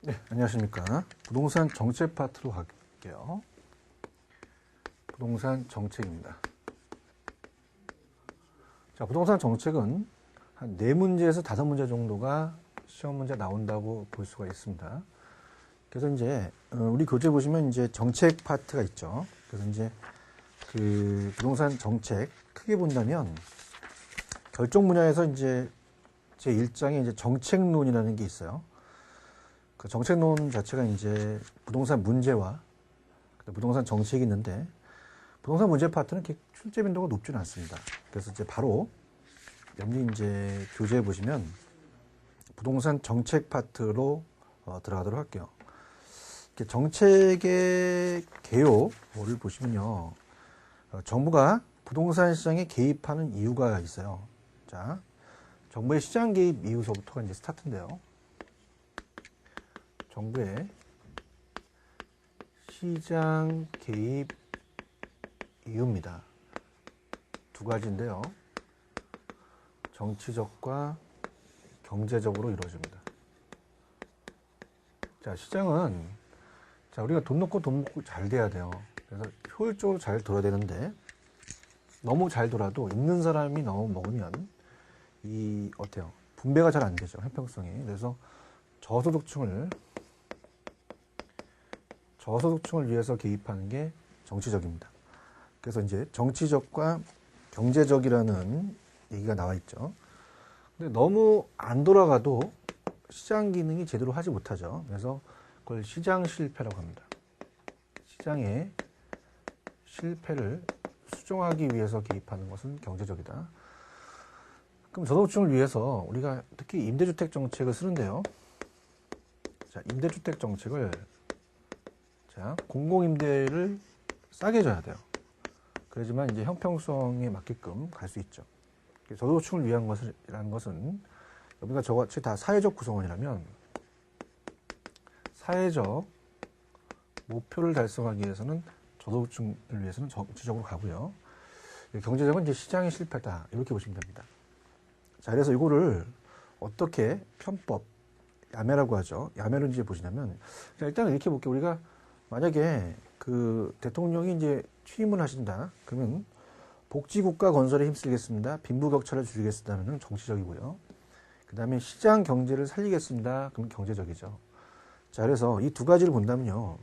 네, 안녕하십니까. 부동산 정책 파트로 갈게요. 부동산 정책입니다. 자, 부동산 정책은 한 4문제에서 5문제 정도가 시험 문제 나온다고 볼 수가 있습니다. 그래서 이제 우리 교재 보시면 이제 정책 파트가 있죠. 그래서 이제 그 부동산 정책 크게 본다면 결정 분야에서 이제 제 1장에 이제 정책론이라는 게 있어요. 그 정책론 자체가 이제 부동산 문제와 부동산 정책이 있는데 부동산 문제 파트는 이렇게 출제 빈도가 높지는 않습니다. 그래서 이제 바로 여기 이제 교재에 보시면 부동산 정책 파트로 들어가도록 할게요. 정책의 개요를 보시면요, 정부가 부동산 시장에 개입하는 이유가 있어요. 자, 정부의 시장 개입 이유서부터가 이제 스타트인데요. 정부의 시장 개입 이유입니다. 두 가지인데요. 정치적과 경제적으로 이루어집니다. 자, 시장은 우리가 돈 넣고 잘 돼야 돼요. 그래서 효율적으로 잘 돌아야 되는데 너무 잘 돌아도 있는 사람이 너무 먹으면 어때요? 분배가 잘 안 되죠. 형평성이. 그래서 저소득층을 위해서 개입하는 게 정치적입니다. 그래서 이제 정치적과 경제적이라는 얘기가 나와 있죠. 근데 너무 안 돌아가도 시장 기능이 제대로 하지 못하죠. 그래서 그걸 시장 실패라고 합니다. 시장의 실패를 수정하기 위해서 개입하는 것은 경제적이다. 그럼 저소득층을 위해서 우리가 특히 임대주택 정책을 쓰는데요. 자, 임대주택 정책을 공공임대를 싸게 줘야 돼요. 그러지만 이제 형평성에 맞게끔 갈 수 있죠. 저소득층을 위한 것이라는 것은 여기가 저같이 다 사회적 구성원이라면 사회적 목표를 달성하기 위해서는 저소득층을 위해서는 정치적으로 가고요. 경제적은 이제 시장의 실패다 이렇게 보시면 됩니다. 자, 그래서 이거를 어떻게 편법 야매라고 하죠. 야매를 이제 보시냐면 일단 이렇게 볼게요. 우리가 만약에 그 대통령이 이제 취임을 하신다. 그러면 복지국가 건설에 힘쓰겠습니다. 빈부격차를 줄이겠습니다. 하면 정치적이고요. 그 다음에 시장 경제를 살리겠습니다. 그러면 경제적이죠. 자, 그래서 이 두 가지를 본다면요.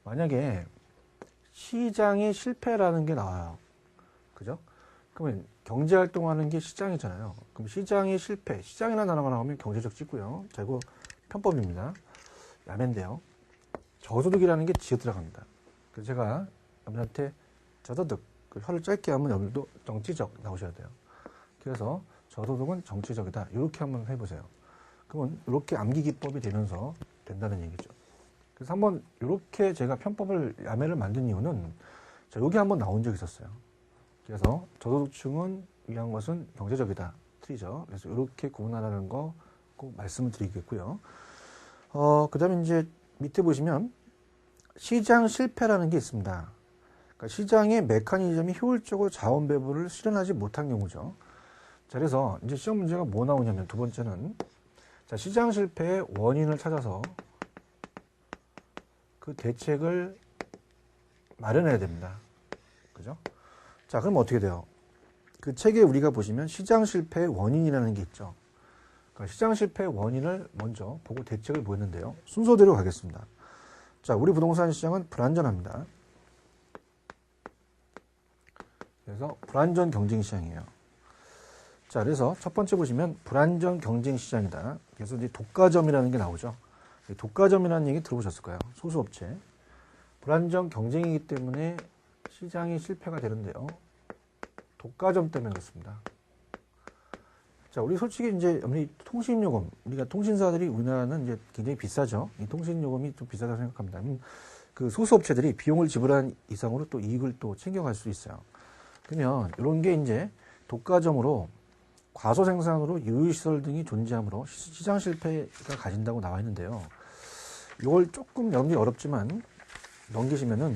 만약에 시장의 실패라는 게 나와요. 그죠? 그러면 경제활동하는 게 시장이잖아요. 그럼 시장의 실패, 시장이라는 단어가 나오면 경제적 찍고요. 자, 이거 편법입니다. 야매인데요. 저소득이라는 게 지어 들어갑니다. 그래서 제가 여러분한테 저소득, 그 혀를 짧게 하면 여기도 정치적 나오셔야 돼요. 그래서 저소득은 정치적이다. 이렇게 한번 해보세요. 그러면 이렇게 암기 기법이 되면서 된다는 얘기죠. 그래서 한번 이렇게 제가 편법을 야매를 만든 이유는 자, 여기 한번 나온 적이 있었어요. 그래서 저소득층은 위한 것은 경제적이다. 틀리죠. 그래서 이렇게 구분하라는 거 꼭 말씀을 드리겠고요. 그 다음에 이제 밑에 보시면 시장 실패라는 게 있습니다. 그러니까 시장의 메커니즘이 효율적으로 자원 배분을 실현하지 못한 경우죠. 자, 그래서 이제 시험 문제가 뭐 나오냐면 두 번째는 자, 시장 실패의 원인을 찾아서 그 대책을 마련해야 됩니다. 그죠? 자, 그럼 어떻게 돼요? 그 책에 우리가 보시면 시장 실패의 원인이라는 게 있죠. 그러니까 시장 실패의 원인을 먼저 보고 대책을 보였는데요. 순서대로 가겠습니다. 자, 우리 부동산 시장은 불안전합니다. 그래서 불안전 경쟁 시장이에요. 자, 그래서 첫 번째 보시면 불안전 경쟁 시장이다. 그래서 이제 독과점이라는 게 나오죠. 독과점이라는 얘기 들어보셨을 거예요. 소수업체. 불안전 경쟁이기 때문에 시장이 실패가 되는데요. 독과점 때문에 그렇습니다. 자, 우리 솔직히 이제 통신요금, 우리가 통신사들이 우리나라는 이제 굉장히 비싸죠. 이 통신요금이 좀 비싸다고 생각합니다. 그 소수업체들이 비용을 지불한 이상으로 또 이익을 또 챙겨갈 수 있어요. 그러면 이런 게 이제 독과점으로 과소 생산으로 유휴시설 등이 존재하므로 시장 실패가 가진다고 나와 있는데요. 이걸 조금 여러분들이 어렵지만 넘기시면은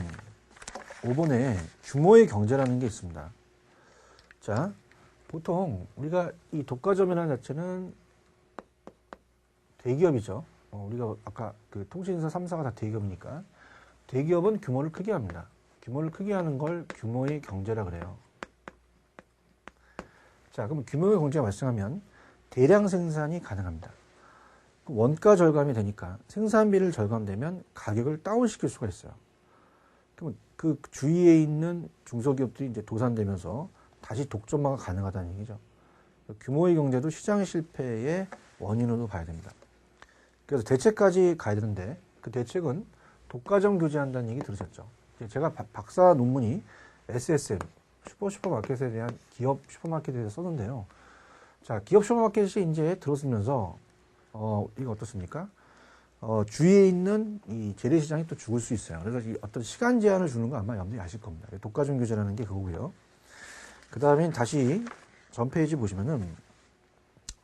5번에 규모의 경제라는 게 있습니다. 자, 보통 우리가 이 독과점이라는 자체는 대기업이죠. 우리가 아까 그 통신사 3사가 다 대기업이니까 대기업은 규모를 크게 합니다. 규모를 크게 하는 걸 규모의 경제라 그래요. 자, 그럼 규모의 경제가 발생하면 대량 생산이 가능합니다. 원가 절감이 되니까 생산비를 절감되면 가격을 다운시킬 수가 있어요. 그럼 그 주위에 있는 중소기업들이 이제 도산되면서 다시 독점화가 가능하다는 얘기죠. 규모의 경제도 시장 실패의 원인으로 봐야 됩니다. 그래서 대책까지 가야 되는데 그 대책은 독과점 규제한다는 얘기 들으셨죠? 제가 박사 논문이 SSM, 슈퍼마켓에 대한 기업 슈퍼마켓에 대해서 썼는데요. 자, 기업 슈퍼마켓이 이제 들어서면서 이거 어떻습니까? 주위에 있는 이 재래시장이 또 죽을 수 있어요. 그래서 이 어떤 시간 제한을 주는 거 아마 여러분들이 아실 겁니다. 독과점 규제라는 게 그거고요. 그 다음에 다시 전 페이지 보시면은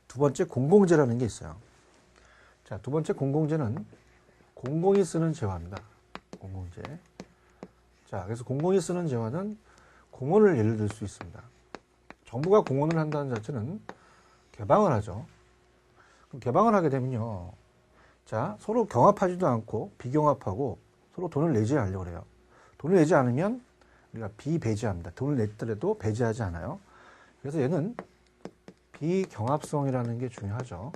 두 번째 공공재라는 게 있어요. 자, 두 번째 공공재는 공공이 쓰는 재화입니다. 공공재. 자, 그래서 공공이 쓰는 재화는 공원을 예를 들 수 있습니다. 정부가 공원을 한다는 자체는 개방을 하죠. 그럼 개방을 하게 되면요. 자, 서로 경합하지도 않고 비경합하고 서로 돈을 내지 않으려고 그래요. 돈을 내지 않으면 우리가 비배제합니다. 돈을 냈더라도 배제하지 않아요. 그래서 얘는 비경합성이라는 게 중요하죠.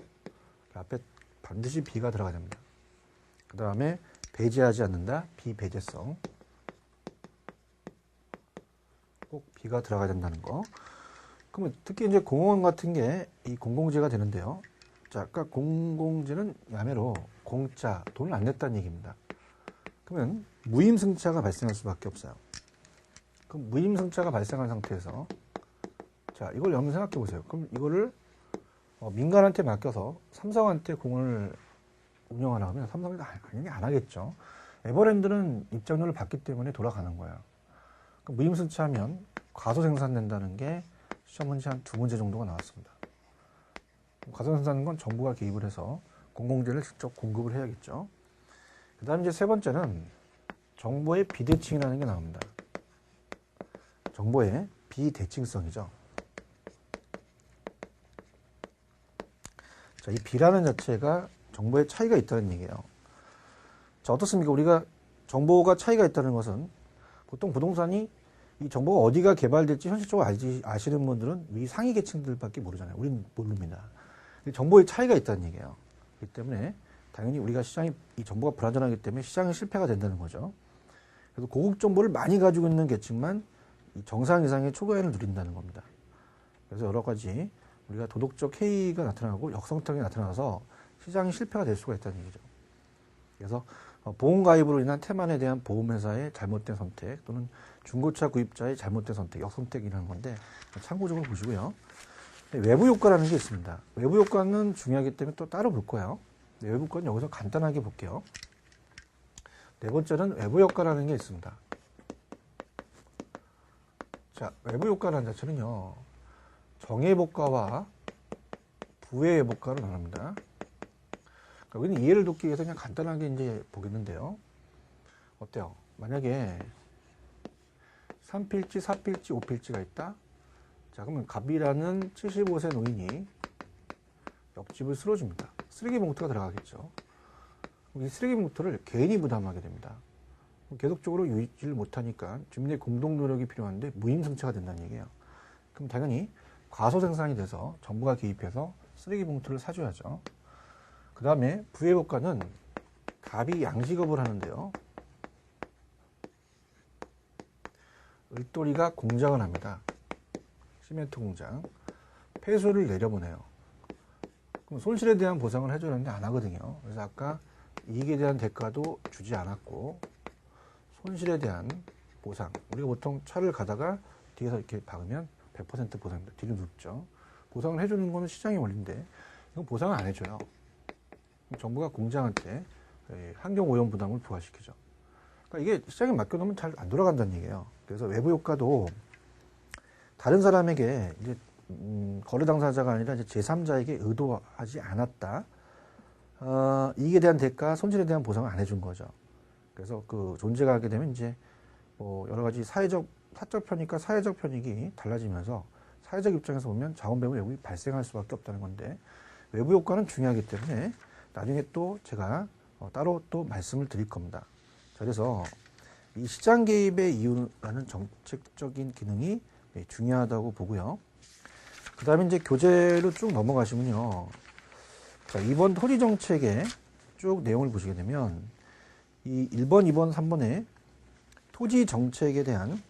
앞에 반드시 비가 들어가야 됩니다. 그 다음에 배제하지 않는다. 비배제성. 꼭 비가 들어가야 된다는 거. 그러면 특히 이제 공원 같은 게 이 공공재가 되는데요. 자, 아까 공공재는 야매로 공짜, 돈을 안 냈다는 얘기입니다. 그러면 무임승차가 발생할 수밖에 없어요. 그럼 무임승차가 발생한 상태에서 자, 이걸 여러분 생각해 보세요. 그럼 이거를 민간한테 맡겨서 삼성한테 공원을 운영하라 하면 삼성이 당연히 안 하겠죠. 에버랜드는 입장료를 받기 때문에 돌아가는 거예요. 그럼 무임승차하면 과소생산된다는 게 시험 문제 한 2문제 정도가 나왔습니다. 과소생산은 건 정부가 개입을 해서 공공재를 직접 공급을 해야겠죠. 그 다음에 이제 세 번째는 정보의 비대칭이라는 게 나옵니다. 정보의 비대칭성이죠. 자, 이 비라는 자체가 정보의 차이가 있다는 얘기예요. 자, 어떻습니까? 우리가 정보가 차이가 있다는 것은 보통 부동산이 이 정보가 어디가 개발될지 현실적으로 아시는 분들은 위 상위 계층들밖에 모르잖아요. 우리는 모릅니다. 정보의 차이가 있다는 얘기예요. 그렇기 때문에 당연히 우리가 시장이 이 정보가 불안전하기 때문에 시장이 실패가 된다는 거죠. 그래서 고급 정보를 많이 가지고 있는 계층만 이 정상 이상의 초과연을 누린다는 겁니다. 그래서 여러 가지 우리가 도덕적 해이가 나타나고 역성장이 나타나서 시장이 실패가 될 수가 있다는 얘기죠. 그래서 보험가입으로 인한 태만에 대한 보험회사의 잘못된 선택 또는 중고차 구입자의 잘못된 선택, 역선택이라는 건데 참고적으로 보시고요. 외부 효과라는 게 있습니다. 외부 효과는 중요하기 때문에 또 따로 볼 거예요. 외부 효과는 여기서 간단하게 볼게요. 네 번째는 외부 효과라는 게 있습니다. 자, 외부 효과라는 자체는요. 정예보가와 부외보가로 나눕니다. 여기는 이해를 돕기 위해서 그냥 간단하게 이제 보겠는데요. 어때요? 만약에 3필지, 4필지, 5필지가 있다. 자, 그러면 갑이라는 75세 노인이 옆집을 쓸어줍니다. 쓰레기 봉투가 들어가겠죠. 이 쓰레기 봉투를 개인이 부담하게 됩니다. 계속적으로 유지를 못하니까 주민의 공동 노력이 필요한데 무임승차가 된다는 얘기예요. 그럼 당연히 과소생산이 돼서 정부가 개입해서 쓰레기 봉투를 사줘야죠. 그 다음에 부외보가는 갑이 양식업을 하는데요. 을돌이가 공장을 합니다. 시멘트 공장. 폐수를 내려보내요. 그럼 손실에 대한 보상을 해주는데 안 하거든요. 그래서 아까 이익에 대한 대가도 주지 않았고 손실에 대한 보상. 우리가 보통 차를 가다가 뒤에서 이렇게 박으면 100% 보상입니다. 뒤로 눕죠. 보상을 해주는 거는 시장의 원리인데 이건 보상을 안 해줘요. 정부가 공장한테 환경오염 부담을 부과시키죠. 그러니까 이게 시장에 맡겨놓으면 잘 안 돌아간다는 얘기예요. 그래서 외부 효과도 다른 사람에게 이제 거래 당사자가 아니라 이제 제3자에게 의도하지 않았다. 이익에 대한 대가, 손실에 대한 보상을 안 해준 거죠. 그래서 그 존재가 하게 되면 이제 뭐 여러 가지 사적 편익과 사회적 편익이 달라지면서 사회적 입장에서 보면 자원배분 왜곡이 발생할 수밖에 없다는 건데 외부 효과는 중요하기 때문에 나중에 또 제가 따로 또 말씀을 드릴 겁니다. 자, 그래서 이 시장 개입의 이유라는 정책적인 기능이 중요하다고 보고요. 그 다음에 이제 교재로 쭉 넘어가시면요. 자, 이번 토지 정책의 쭉 내용을 보시게 되면 이 1번, 2번, 3번에 토지 정책에 대한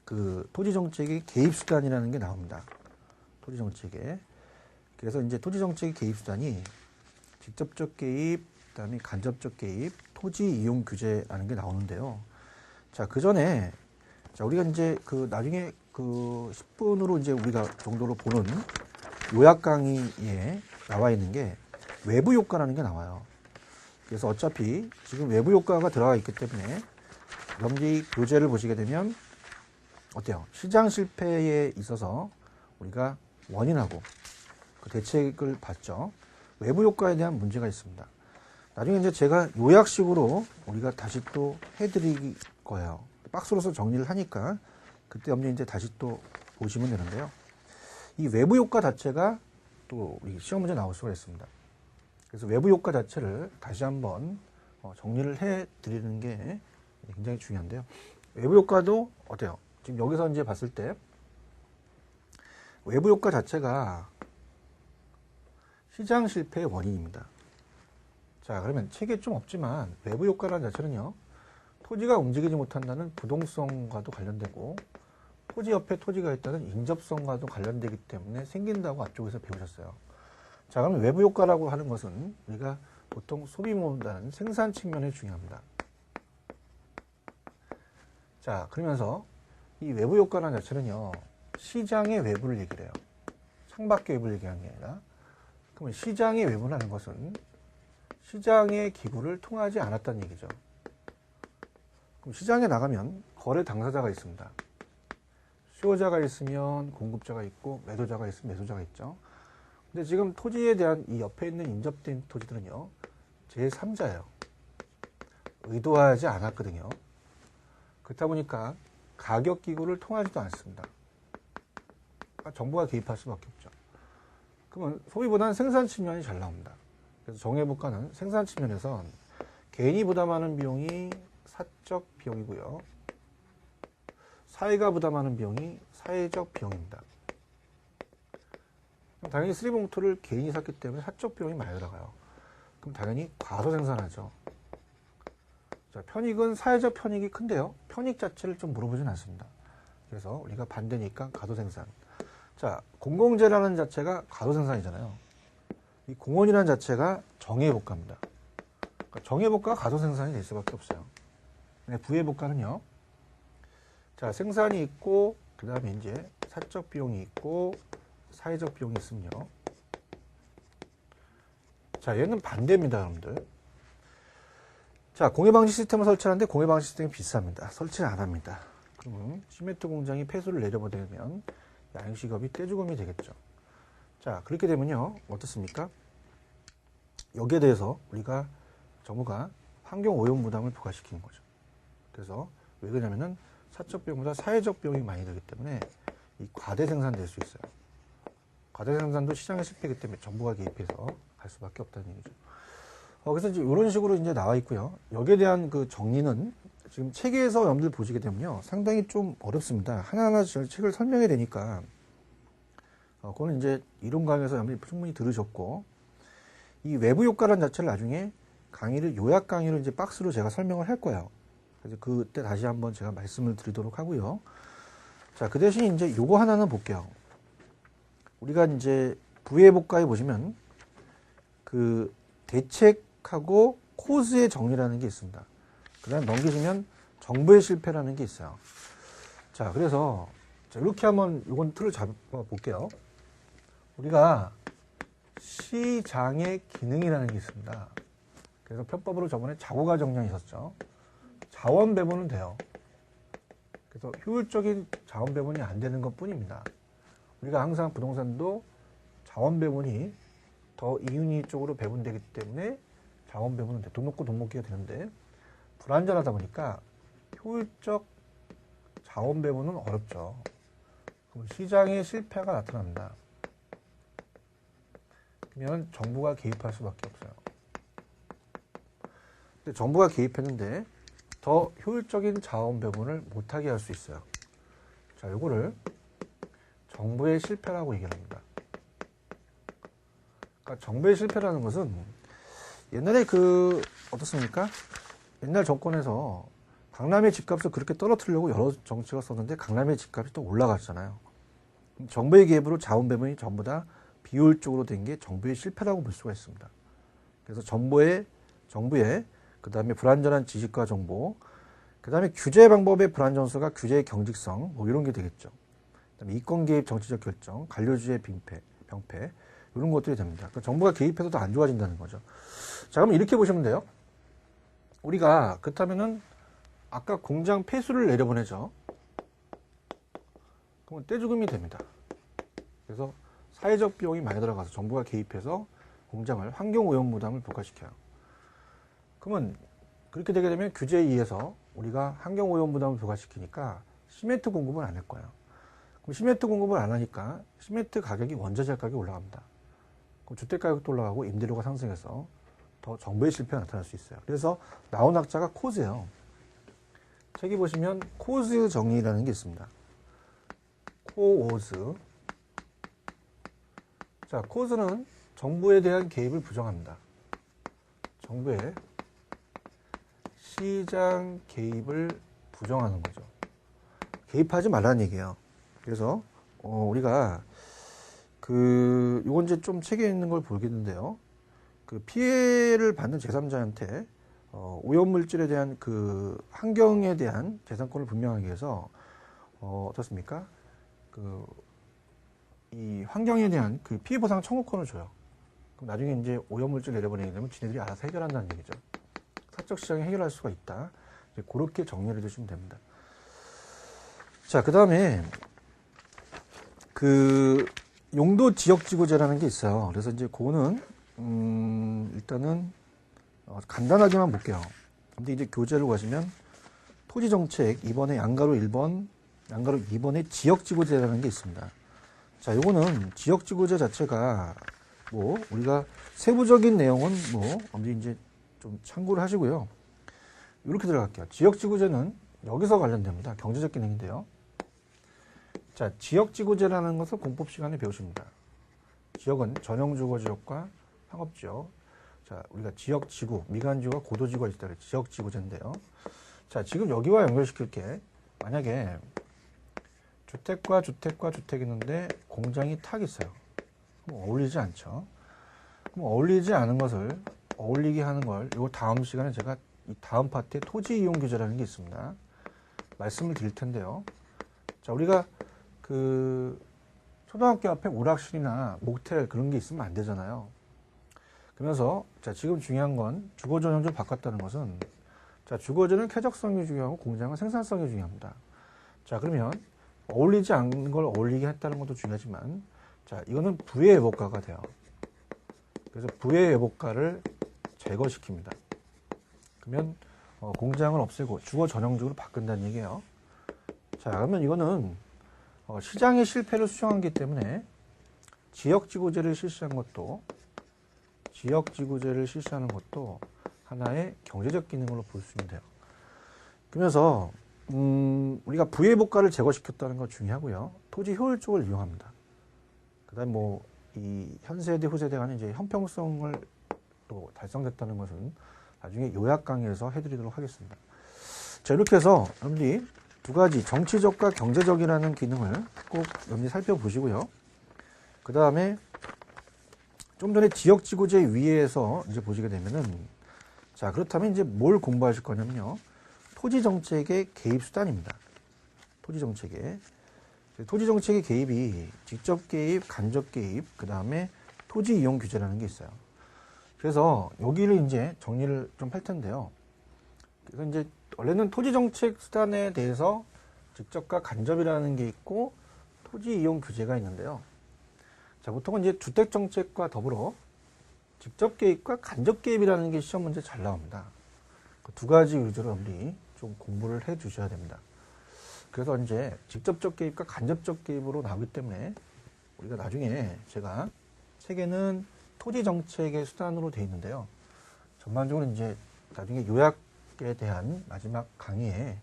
그 토지 정책의 개입 수단이라는 게 나옵니다. 토지 정책에. 그래서 이제 토지 정책의 개입 수단이 직접적 개입, 그다음에 간접적 개입, 토지 이용 규제라는 게 나오는데요. 자, 그 전에 자, 우리가 이제 그 나중에 그 10분으로 이제 우리가 정도로 보는 요약 강의에 나와 있는 게 외부 효과라는 게 나와요. 그래서 어차피 지금 외부 효과가 들어가 있기 때문에 여러분들이 교재를 보시게 되면 어때요? 시장 실패에 있어서 우리가 원인하고 그 대책을 봤죠. 외부 효과에 대한 문제가 있습니다. 나중에 이제 제가 요약식으로 우리가 다시 또 해드릴 거예요. 박스로서 정리를 하니까 그때 여러분들이 이제 다시 또 보시면 되는데요. 이 외부 효과 자체가 또 우리 시험 문제 나올 수가 있습니다. 그래서 외부 효과 자체를 다시 한번 정리를 해 드리는 게 굉장히 중요한데요. 외부 효과도 어때요? 지금 여기서 이제 봤을 때 외부 효과 자체가 시장 실패의 원인입니다. 자, 그러면 책에 좀 없지만 외부 효과라는 자체는요. 토지가 움직이지 못한다는 부동성과도 관련되고 토지 옆에 토지가 있다는 인접성과도 관련되기 때문에 생긴다고 앞쪽에서 배우셨어요. 자, 그럼 외부 효과라고 하는 것은 우리가 보통 소비보다는 생산 측면이 중요합니다. 자, 그러면서 이 외부 효과라는 자체는요. 시장의 외부를 얘기를 해요. 창밖의 외부를 얘기하는 게 아니라. 그러면 시장의 외부라는 것은 시장의 기구를 통하지 않았다는 얘기죠. 그럼 시장에 나가면 거래 당사자가 있습니다. 수요자가 있으면 공급자가 있고 매도자가 있으면 매수자가 있죠. 근데 지금 토지에 대한 이 옆에 있는 인접된 토지들은요. 제3자예요. 의도하지 않았거든요. 그렇다 보니까 가격 기구를 통하지도 않습니다. 그러니까 정부가 개입할 수밖에 없죠. 그러면 소비보다는 생산 측면이 잘 나옵니다. 그래서 정해볼까는 생산 측면에선 개인이 부담하는 비용이 사적 비용이고요. 사회가 부담하는 비용이 사회적 비용입니다. 당연히 쓰리봉투를 개인이 샀기 때문에 사적 비용이 많이 들어가요. 그럼 당연히 과소 생산하죠. 자, 편익은 사회적 편익이 큰데요. 편익 자체를 좀 물어보진 않습니다. 그래서 우리가 반대니까 과소 생산. 자, 공공재라는 자체가 과소 생산이잖아요. 이 공원이라는 자체가 정해복가입니다. 그러니까 정해복가가 과소 생산이 될 수밖에 없어요. 부해복가는요. 자, 생산이 있고 그 다음에 이제 사적 비용이 있고 사회적 비용이 있으면요. 자, 얘는 반대입니다, 여러분들. 자, 공해방지 시스템을 설치하는데 공해방지 시스템이 비쌉니다. 설치를 안 합니다. 그러면 시멘트 공장이 폐수를 내려보내면 양식업이 떼죽음이 되겠죠. 자, 그렇게 되면요. 어떻습니까? 여기에 대해서 우리가 정부가 환경오염 부담을 부과시키는 거죠. 그래서 왜 그러냐면은 사적 비용보다 사회적 비용이 많이 들기 때문에 이 과대 생산될 수 있어요. 과대 생산도 시장의 실패이기 때문에 정부가 개입해서 갈 수밖에 없다는 얘기죠. 그래서 이제 이런 식으로 이제 나와 있고요. 여기에 대한 그 정리는 지금 책에서 여러분들 보시게 되면요. 상당히 좀 어렵습니다. 하나하나 책을 설명해야 되니까. 그거는 이제 이론 강의에서 여러분들이 충분히 들으셨고, 이 외부 효과라는 자체를 나중에 강의를 요약 강의로 이제 박스로 제가 설명을 할 거예요. 그래서 그때 다시 한번 제가 말씀을 드리도록 하고요. 자, 그 대신 이제 요거 하나는 볼게요. 우리가 이제 부해복가에 보시면 그 대책하고 코스의 정리라는 게 있습니다. 그 다음 넘기시면 정부의 실패라는 게 있어요. 자, 그래서 이렇게 한번 이건 틀을 잡아볼게요. 우리가 시장의 기능이라는 게 있습니다. 그래서 편법으로 저번에 자고가 정량이 있었죠. 자원 배분은 돼요. 그래서 효율적인 자원 배분이 안 되는 것 뿐입니다. 우리가 항상 부동산도 자원 배분이 더 이윤이 쪽으로 배분되기 때문에 자원 배분은 돼. 돈 놓고 돈 먹기가 되는데 불안전하다 보니까 효율적 자원 배분은 어렵죠. 그럼 시장의 실패가 나타납니다. 그러면 정부가 개입할 수밖에 없어요. 근데 정부가 개입했는데 더 효율적인 자원 배분을 못하게 할 수 있어요. 자, 요거를 정부의 실패라고 얘기합니다. 그러니까 정부의 실패라는 것은 옛날에 어떻습니까? 옛날 정권에서 강남의 집값을 그렇게 떨어뜨리려고 여러 정책을 썼는데 강남의 집값이 또 올라갔잖아요. 정부의 개입으로 자원 배분이 전부 다 비효율적으로 된 게 정부의 실패라고 볼 수가 있습니다. 그래서 정부의 그 다음에 불완전한 지식과 정보, 그 다음에 규제 방법의 불완전성과 규제의 경직성, 뭐 이런 게 되겠죠. 그 다음에 이권 개입, 정치적 결정, 관료주의 병폐, 이런 것들이 됩니다. 그러니까 정부가 개입해도 더 안 좋아진다는 거죠. 자, 그럼 이렇게 보시면 돼요. 우리가 그렇다면은 아까 공장 폐수를 내려보내죠. 그러면 떼죽음이 됩니다. 그래서 사회적 비용이 많이 들어가서 정부가 개입해서 공장을 환경오염 부담을 부과시켜요. 그러면 그렇게 되게 되면 규제에 의해서 우리가 환경오염 부담을 부과시키니까 시멘트 공급을 안 할 거예요. 그럼 시멘트 공급을 안 하니까 시멘트 가격이 원자재 가격이 올라갑니다. 그럼 주택 가격도 올라가고 임대료가 상승해서 더 정부의 실패가 나타날 수 있어요. 그래서 나온 학자가 코즈예요. 책에 보시면 코즈 정의라는 게 있습니다. 코오즈. 자, 코즈는 정부에 대한 개입을 부정합니다. 정부의 시장 개입을 부정하는 거죠. 개입하지 말라는 얘기예요. 그래서 우리가 요건 이제 좀 책에 있는 걸 보겠는데요. 피해를 받는 제3자한테 오염물질에 대한 환경에 대한 재산권을 분명하게 해서 어떻습니까? 이 환경에 대한 피해 보상 청구권을 줘요. 그럼 나중에 이제 오염물질 내려보내게 되면 지네들이 알아서 해결한다는 얘기죠. 사적 시장에 해결할 수가 있다. 이제 그렇게 정리를 해주시면 됩니다. 자, 그 다음에 용도 지역지구제라는 게 있어요. 그래서 이제 그거는 일단은 간단하게만 볼게요. 근데 이제 교재를 보시면 토지정책 2번에 양가로 1번, 양가로 2번에 지역지구제라는 게 있습니다. 자, 요거는 지역지구제 자체가 우리가 세부적인 내용은 이제 좀 참고를 하시고요. 이렇게 들어갈게요. 지역지구제는 여기서 관련됩니다. 경제적 기능인데요. 자, 지역지구제라는 것을 공법 시간에 배우십니다. 지역은 전용주거지역과 상업지역. 자, 우리가 지역지구, 미관지구와 고도지구가 있다. 지역지구제인데요. 자, 지금 여기와 연결시킬게. 만약에 주택과 주택이 있는데 공장이 탁 있어요. 그럼 어울리지 않죠. 그럼 어울리지 않은 것을 어울리게 하는 걸 이 다음 시간에 제가 이 다음 파트에 토지 이용 규제라는 게 있습니다. 말씀을 드릴 텐데요. 자, 우리가 초등학교 앞에 오락실이나 모텔 그런 게 있으면 안 되잖아요. 그러면서 자, 지금 중요한 건 주거 전형제를 바꿨다는 것은 자, 주거지는 쾌적성이 중요하고 공장은 생산성이 중요합니다. 자, 그러면 어울리지 않는 걸 어울리게 했다는 것도 중요하지만 자, 이거는 부의 외복가가 돼요. 그래서 부의 외복가를 제거시킵니다. 그러면 공장을 없애고 주거 전형적으로 바꾼다는 얘기예요. 자, 그러면 이거는 시장의 실패를 수정하기 때문에 지역지구제를 실시하는 것도 하나의 경제적 기능으로 볼 수 있는 돼요. 그러면서 우리가 부의복가를 제거시켰다는 거 중요하고요. 토지 효율적을 이용합니다. 그다음 이 현세대 후세대 간의 이제 형평성을 또 달성됐다는 것은 나중에 요약 강의에서 해드리도록 하겠습니다. 자, 이렇게 해서 여러분들이 두 가지 정치적과 경제적이라는 기능을 꼭 여러분들이 살펴보시고요. 그 다음에 좀 전에 지역지구제 위에서 이제 보시게 되면은 자, 그렇다면 이제 뭘 공부하실 거냐면요. 토지정책의 개입수단입니다. 토지정책의 개입이 직접 개입, 간접 개입, 그 다음에 토지 이용 규제라는 게 있어요. 그래서 여기를 이제 정리를 좀 할 텐데요. 그래서 이제 원래는 토지정책 수단에 대해서 직접과 간접이라는 게 있고 토지 이용 규제가 있는데요. 자, 보통은 이제 주택정책과 더불어 직접 개입과 간접 개입이라는 게 시험 문제 잘 나옵니다. 그 두 가지 위주로 여러분들이 좀 공부를 해 주셔야 됩니다. 그래서 이제 직접적 개입과 간접적 개입으로 나오기 때문에 우리가 나중에 제가 책에는 토지 정책의 수단으로 되어 있는데요. 전반적으로 이제 나중에 요약에 대한 마지막 강의에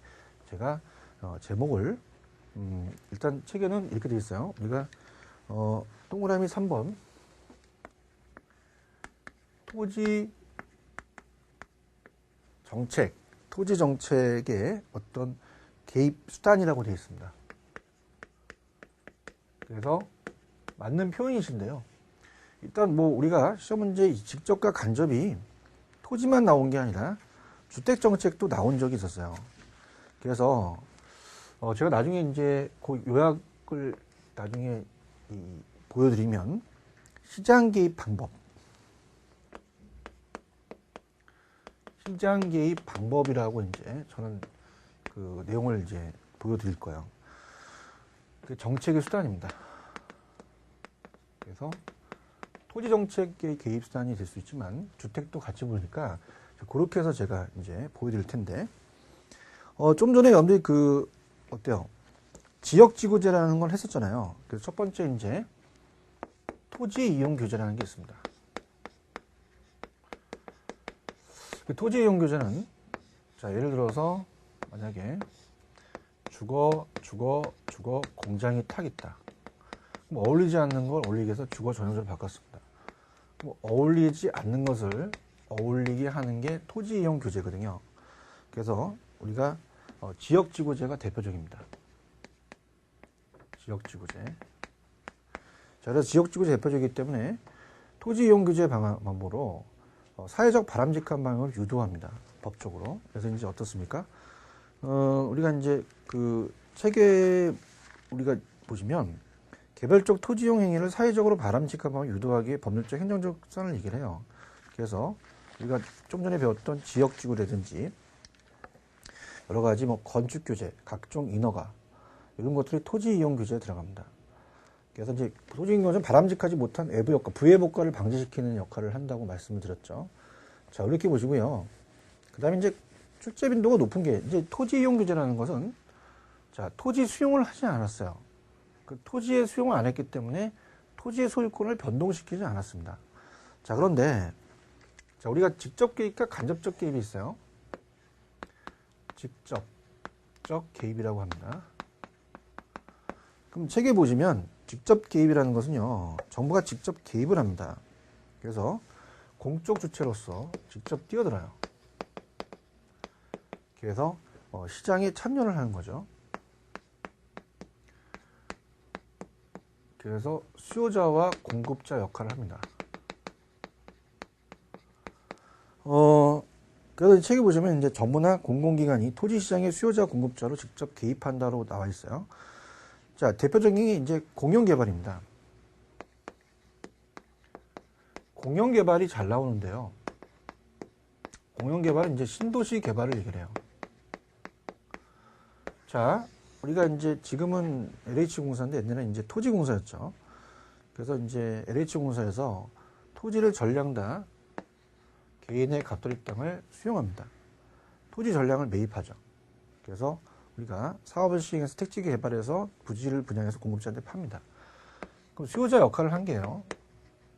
제가 제목을 일단 책에는 이렇게 되어 있어요. 우리가 동그라미 3번 토지 정책의 어떤 개입 수단이라고 되어 있습니다. 그래서 맞는 표현이신데요. 일단 뭐 우리가 시험 문제 직접과 간접이 토지만 나온 게 아니라 주택 정책도 나온 적이 있었어요. 그래서 제가 나중에 이제 그 요약을 나중에 보여드리면 시장 개입 방법이라고 이제 저는 그 내용을 이제 보여드릴 거예요. 그 정책의 수단입니다. 그래서 토지 정책의 개입 수단이 될 수 있지만 주택도 같이 보니까 그렇게 해서 제가 이제 보여드릴 텐데 좀 전에 여러분들이 어때요? 지역지구제라는 걸 했었잖아요. 그래서 첫 번째 이제 토지 이용 규제라는 게 있습니다. 그 토지 이용 규제는 자 예를 들어서 만약에 주거 공장이 탁 있다. 그럼 어울리지 않는 걸 어울리게 해서 주거 전용조로 바꿨습니다. 그럼 어울리지 않는 것을 어울리게 하는 게 토지 이용 규제거든요. 그래서 우리가 지역지구제가 대표적입니다. 지역지구제. 자, 그래서 지역지구제 대표적이기 때문에 토지 이용 규제 방법으로 사회적 바람직한 방향을 유도합니다. 법적으로. 그래서 이제 어떻습니까? 우리가 이제 그 책에 우리가 보시면 개별적 토지 이용 행위를 사회적으로 바람직한 방향을 유도하기 위해 법률적 행정적 수단을 얘기를 해요. 그래서 우리가 좀 전에 배웠던 지역지구라든지 여러 가지 뭐 건축 규제, 각종 인허가 이런 것들이 토지 이용 규제에 들어갑니다. 그래서 이제 토지 이용 규제는 바람직하지 못한 외부 효과, 부외 효과를 방지시키는 역할을 한다고 말씀을 드렸죠. 자, 이렇게 보시고요. 그다음에 이제 출제 빈도가 높은 게 이제 토지 이용 규제라는 것은 자, 토지 수용을 하지 않았어요. 그 토지의 수용을 안 했기 때문에 토지의 소유권을 변동시키지 않았습니다. 자, 그런데 자, 우리가 직접 개입과 간접적 개입이 있어요. 직접적 개입이라고 합니다. 그럼 책에 보시면 직접 개입이라는 것은요, 정부가 직접 개입을 합니다. 그래서 공적 주체로서 직접 뛰어들어요. 그래서 시장에 참여를 하는 거죠. 그래서 수요자와 공급자 역할을 합니다. 그래서 이 책에 보시면 이제 정부나 공공기관이 토지시장의 수요자 공급자로 직접 개입한다고 나와 있어요. 자, 대표적인 게 이제 공영개발입니다. 공영개발이 잘 나오는데요. 공영개발은 이제 신도시 개발을 얘기를 해요. 자, 우리가 이제 지금은 LH공사인데 옛날에 이제 토지공사였죠. 그래서 이제 LH공사에서 토지를 전량 개인의 갑돌입 땅을 수용합니다. 토지 전량을 매입하죠. 그래서 우리가 사업을 시행해서 택지 개발해서 부지를 분양해서 공급자한테 팝니다. 그럼 수요자 역할을 한 게요.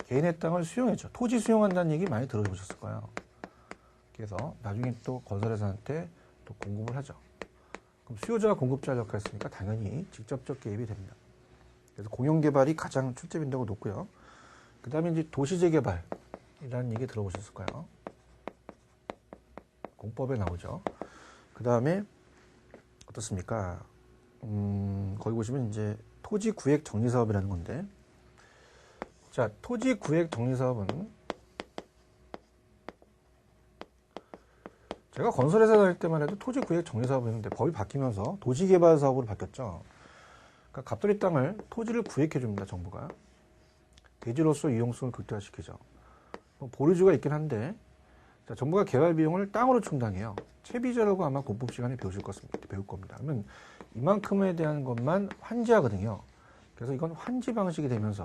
개인의 땅을 수용했죠. 토지 수용한다는 얘기 많이 들어보셨을 거예요. 그래서 나중에 또 건설회사한테 또 공급을 하죠. 그럼 수요자와 공급자 역할을 했으니까 당연히 직접적 개입이 됩니다. 그래서 공영개발이 가장 출제 빈도가 높고요. 그 다음에 이제 도시재개발이라는 얘기 들어보셨을 거예요. 공법에 나오죠. 그 다음에 어떻습니까? 거기 보시면 이제 토지구획 정리사업이라는 건데, 자, 토지구획 정리사업은 제가 건설회사 다닐 때만 해도 토지구획 정리사업이었는데 법이 바뀌면서 도시개발사업으로 바뀌었죠. 그러니까 갑돌이 땅을 토지를 구획해 줍니다. 정부가 대지로서 이용성을 극대화시키죠. 뭐 보류주가 있긴 한데 자, 정부가 개발 비용을 땅으로 충당해요. 채비자라고 아마 공법 시간에 배울 겁니다. 그러면 이만큼에 대한 것만 환지하거든요. 그래서 이건 환지 방식이 되면서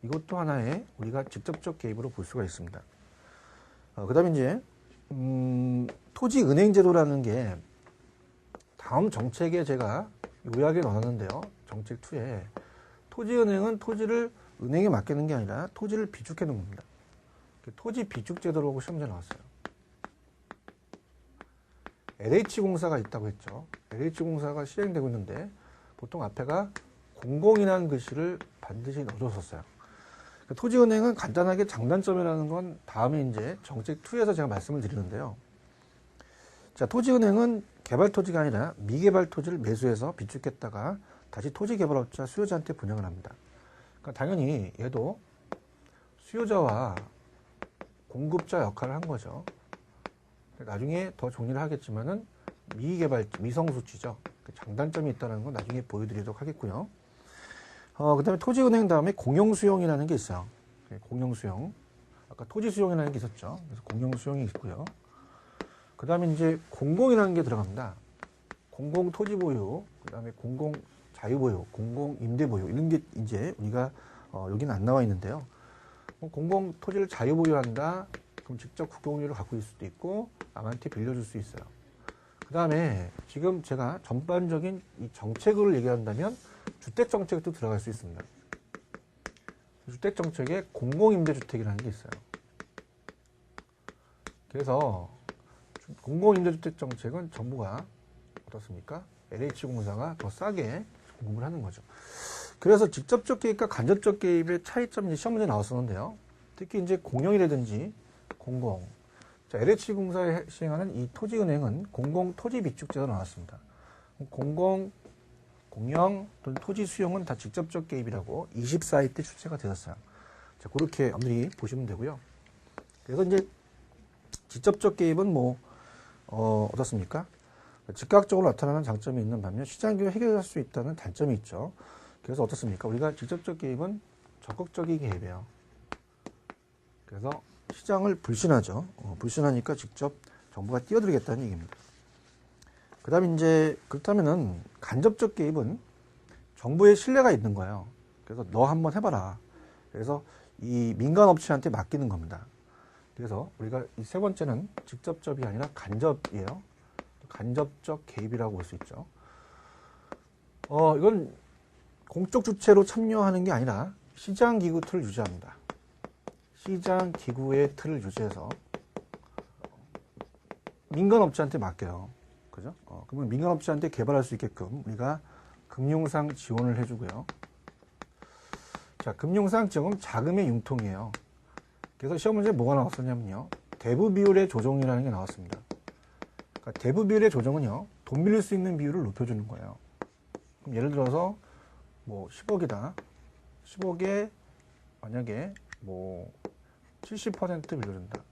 이것도 하나의 우리가 직접적 개입으로 볼 수가 있습니다. 그 다음에 이제 토지은행제도라는 게 다음 정책에 제가 요약에 넣었는데요. 정책 2에 토지은행은 토지를 은행에 맡기는 게 아니라 토지를 비축해 놓은 겁니다. 토지 비축 제도라고 시험제 나왔어요. LH공사가 있다고 했죠. LH공사가 시행되고 있는데 보통 앞에가 공공이라는 글씨를 반드시 넣어줬었어요. 토지은행은 간단하게 장단점이라는 건 다음에 이제 정책 2에서 제가 말씀을 드리는데요. 자, 토지은행은 개발 토지가 아니라 미개발 토지를 매수해서 비축했다가 다시 토지개발업자 수요자한테 분양을 합니다. 그러니까 당연히 얘도 수요자와 공급자 역할을 한 거죠. 나중에 더 정리를 하겠지만은 미개발, 미성수지죠. 장단점이 있다는 건 나중에 보여드리도록 하겠고요. 그 다음에 토지은행 다음에 공용수용이라는 게 있어요. 공용수용. 아까 토지수용이라는 게 있었죠. 그래서 공용수용이 있고요. 그 다음에 이제 공공이라는 게 들어갑니다. 공공토지보유, 그 다음에 공공자유보유, 공공임대보유, 이런 게 이제 우리가 여기는 안 나와 있는데요. 공공토지를 자유보유한다. 그럼 직접 국공유를 갖고 있을 수도 있고 남한테 빌려줄 수 있어요. 그 다음에 지금 제가 전반적인 이 정책을 얘기한다면 주택정책도 들어갈 수 있습니다. 주택정책에 공공임대주택이라는 게 있어요. 그래서 공공임대주택정책은 정부가 어떻습니까? LH공사가 더 싸게 공급을 하는 거죠. 그래서 직접적 개입과 간접적 개입의 차이점이 시험 문제 나왔었는데요. 특히 이제 공영이라든지 공공. 자, LH공사에 시행하는 이 토지은행은 공공토지비축제가 나왔습니다. 공영 또는 토지 수용은 다 직접적 개입이라고 24회 때 출제가 되었어요. 자, 그렇게 여러분들이 보시면 되고요. 그래서 이제 직접적 개입은 어떻습니까? 즉각적으로 나타나는 장점이 있는 반면 시장기를 해결할 수 있다는 단점이 있죠. 그래서 어떻습니까? 우리가 직접적 개입은 적극적인 개입이에요. 그래서 시장을 불신하죠. 불신하니까 직접 정부가 뛰어들겠다는 얘기입니다. 그 다음에 이제 그렇다면은 간접적 개입은 정부의 신뢰가 있는 거예요. 그래서 너 한번 해봐라. 그래서 이 민간업체한테 맡기는 겁니다. 그래서 우리가 이 세 번째는 직접적이 아니라 간접이에요. 간접적 개입이라고 볼 수 있죠. 이건 공적 주체로 참여하는 게 아니라 시장기구 틀을 유지합니다. 시장기구의 틀을 유지해서 민간업체한테 맡겨요. 그죠? 그러면 민간업체한테 개발할 수 있게끔 우리가 금융상 지원을 해주고요. 자, 금융상 지원은 자금의 융통이에요. 그래서 시험 문제에 뭐가 나왔었냐면요. 대부 비율의 조정이라는 게 나왔습니다. 그러니까 대부 비율의 조정은요. 돈 빌릴 수 있는 비율을 높여주는 거예요. 그럼 예를 들어서 10억이다. 10억에 만약에 70% 빌려준다.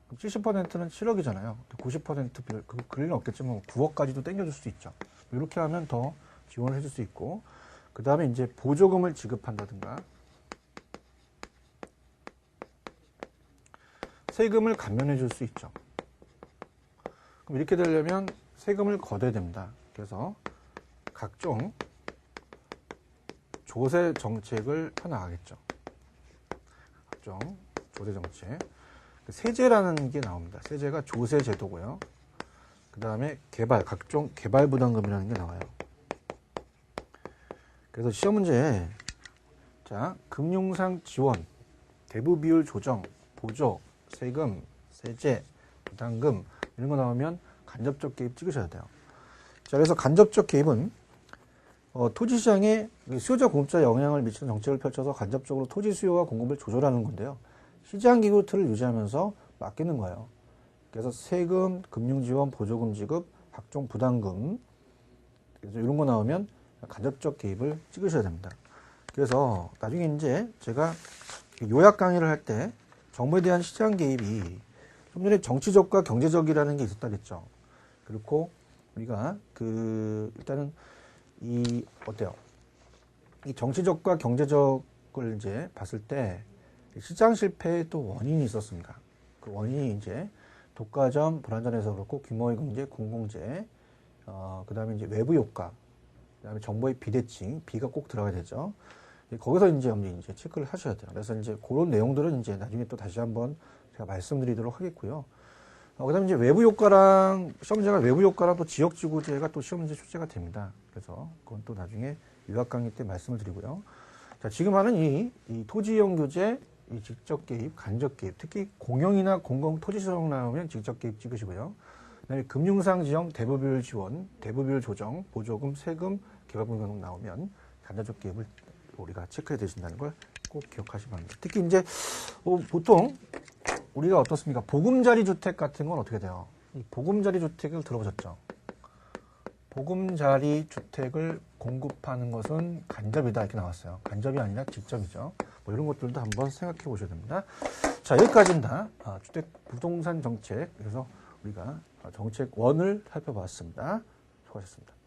그럼 70%는 7억이잖아요. 90% 빌려, 그럴 리는 없겠지만 9억까지도 땡겨줄 수 있죠. 이렇게 하면 더 지원을 해줄 수 있고, 그 다음에 이제 보조금을 지급한다든가, 세금을 감면해 줄 수 있죠. 그럼 이렇게 되려면 세금을 걷어야 됩니다. 그래서 각종 조세 정책을 펴나가겠죠. 각종 조세 정책. 세제라는 게 나옵니다. 세제가 조세 제도고요. 그 다음에 각종 개발 부담금이라는 게 나와요. 그래서 시험 문제에 자, 금융상 지원, 대부 비율 조정, 보조, 세금, 세제, 부담금 이런 거 나오면 간접적 개입 찍으셔야 돼요. 자, 그래서 간접적 개입은 토지시장에 수요자 공급자에 영향을 미치는 정책을 펼쳐서 간접적으로 토지 수요와 공급을 조절하는 건데요. 시장기구 틀을 유지하면서 맡기는 거예요. 그래서 세금, 금융지원, 보조금 지급, 각종 부담금 그래서 이런 거 나오면 간접적 개입을 찍으셔야 됩니다. 그래서 나중에 이제 제가 요약 강의를 할 때 정부에 대한 시장 개입이 좀 전에 정치적과 경제적이라는 게 있었다 그랬죠. 그렇고 우리가 일단은 어때요? 이 정치적과 경제적을 이제 봤을 때 시장 실패의 또 원인이 있었습니다. 그 원인이 이제 독과점, 불안전해서 그렇고 규모의 경제, 공공재, 그 다음에 이제 외부 효과, 그 다음에 정보의 비대칭, 비가 꼭 들어가야 되죠. 거기서 이제 체크를 하셔야 돼요. 그래서 이제 그런 내용들은 이제 나중에 또 다시 한번 제가 말씀드리도록 하겠고요. 그 다음에 이제 외부 효과랑, 시험문제가 외부 효과랑 또 지역지구제가 또 시험문제 출제가 됩니다. 그래서 그건 또 나중에 유학 강의 때 말씀을 드리고요. 자, 지금 하는 이 토지이용 교재, 이 직접 개입, 간접 개입, 특히 공영이나 공공 토지 수용 나오면 직접 개입 찍으시고요. 그다음에 금융상 지정, 대부비율 지원, 대부비율 조정, 보조금, 세금, 개발금융 나오면 간접 개입을 우리가 체크해 두신다는 걸 꼭 기억하시기 바랍니다. 특히 이제 보통 우리가 어떻습니까? 보금자리 주택 같은 건 어떻게 돼요? 이 보금자리 주택을 들어보셨죠? 보금자리 주택을 공급하는 것은 간접이다 이렇게 나왔어요. 간접이 아니라 직접이죠. 뭐 이런 것들도 한번 생각해 보셔야 됩니다. 자, 여기까지는 다 주택 부동산 정책, 그래서 우리가 정책 1을 살펴봤습니다. 수고하셨습니다.